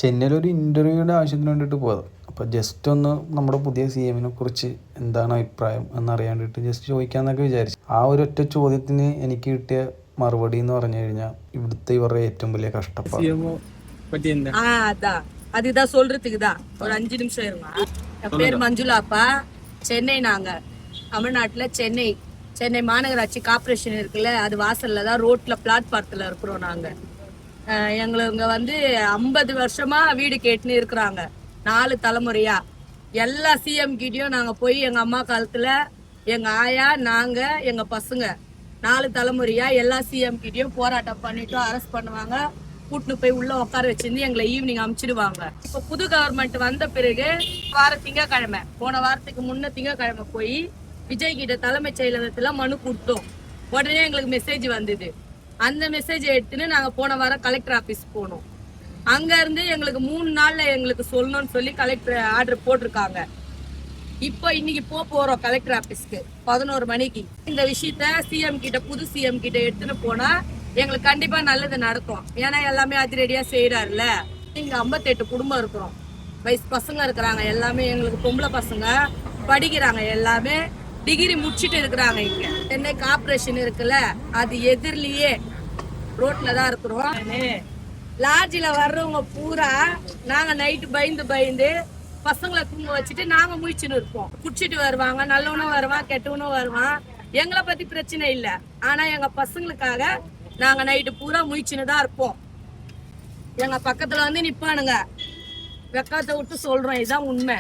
ചെന്നൈയിലൊരു ഇൻ്റർവ്യൂവിൻ്റെ ആവശ്യത്തിന് വേണ്ടിയിട്ട് പോയത്. അപ്പോൾ ജസ്റ്റ് ഒന്ന് നമ്മുടെ പുതിയ CM-നെ കുറിച്ച് എന്താണ് അഭിപ്രായം എന്നറിയാൻ വേണ്ടിയിട്ട് ജസ്റ്റ് ചോദിക്കാമെന്നൊക്കെ വിചാരിച്ചു. ആ ഒരൊറ്റ ചോദ്യത്തിന് എനിക്ക് കിട്ടിയ മറുപടി എന്ന് പറഞ്ഞു കഴിഞ്ഞാൽ ഇവിടുത്തെ ഇവരുടെ ഏറ്റവും വലിയ கஷ்டப்பாடு. அதுதான் சொல்றதுக்கு தான் ஒரு 5 நிமிஷம் இருங்க. என் பேர் மஞ்சுளாப்பா. சென்னை, நாங்க தமிழ்நாட்டுல சென்னை மாநகராட்சி கார்பரேஷன் இருக்குல்ல, அது வாசல்ல தான் ரோட்ல பிளாட்பாரத்துல இருக்கிறோம் நாங்க. எங்களுக்கு வந்து 50 வருஷமா வீடு கேட்டுன்னு இருக்கிறாங்க, 4 தலைமுறையா. எல்லா CM கிட்டயும் நாங்க போய் எங்க அம்மா காலத்துல எங்க ஆயா, நாங்க, எங்க பசங்க 4 தலைமுறையா எல்லா CM கிட்டயும் போராட்டம் பண்ணிட்டு அரெஸ்ட் பண்ணுவாங்க, கூட்டின்னு போய் உள்ள உட்கார வச்சிருந்து எங்களை ஈவினிங் அமுச்சிடுவாங்க. இப்ப புது கவர்மெண்ட் வந்த பிறகு திங்கக்கிழமை, போன வாரத்துக்கு முன்ன திங்கக்கிழமை போய் விஜய் கிட்ட தலைமைச் செயலகத்துல மனு கொடுத்தோம். உடனே எங்களுக்கு மெசேஜ் வந்தது. அந்த மெசேஜ் எடுத்துன்னு நாங்க போன வாரம் கலெக்டர் ஆபீஸ் போனோம். அங்க இருந்து எங்களுக்கு 3 நாள்ல எங்களுக்கு சொல்லணும்னு சொல்லி கலெக்டர் ஆர்டர் போட்டிருக்காங்க. இப்போ இன்னைக்கு போறோம் கலெக்டர் ஆபீஸ்க்கு 11 மணிக்கு. இந்த விஷயத்த CM கிட்ட, புது CM கிட்ட எடுத்துன்னு போனா எங்களுக்கு கண்டிப்பா நல்லது நடக்கும். ஏன்னா எல்லாமே அதிரடியா செய்யறாருல்ல. இங்க 58 குடும்பம் இருக்கிறோம், வயசு பசங்க இருக்கிறாங்க, எல்லாமே எங்களுக்கு பொம்பளை பசங்க படிக்கிறாங்க, எல்லாமே டிகிரி முடிச்சுட்டு இருக்கிறாங்க. இங்க சென்னை கார்பரேஷன் இருக்குல்ல, அது எதிரிலேயே ரோட்ல தான் இருக்கிறோம். லாட்ஜில வர்றவங்க பூரா நாங்க நைட்டு பயந்து பசங்களை தூங்க வச்சுட்டு நாங்க முழிச்சுன்னு இருப்போம். குடிச்சிட்டு வருவாங்க, நல்லவனும் வருவான், கெட்டவனும் வருவான். எங்களை பத்தி பிரச்சனை இல்லை, ஆனா எங்க பசங்களுக்காக நாங்க நைட்டு பூரா முழிச்சுன்னு தான் இருப்போம். எங்க பக்கத்துல வந்து நிப்பானுங்க, வெக்கத்தை விட்டு சொல்றோம், இதுதான் உண்மை.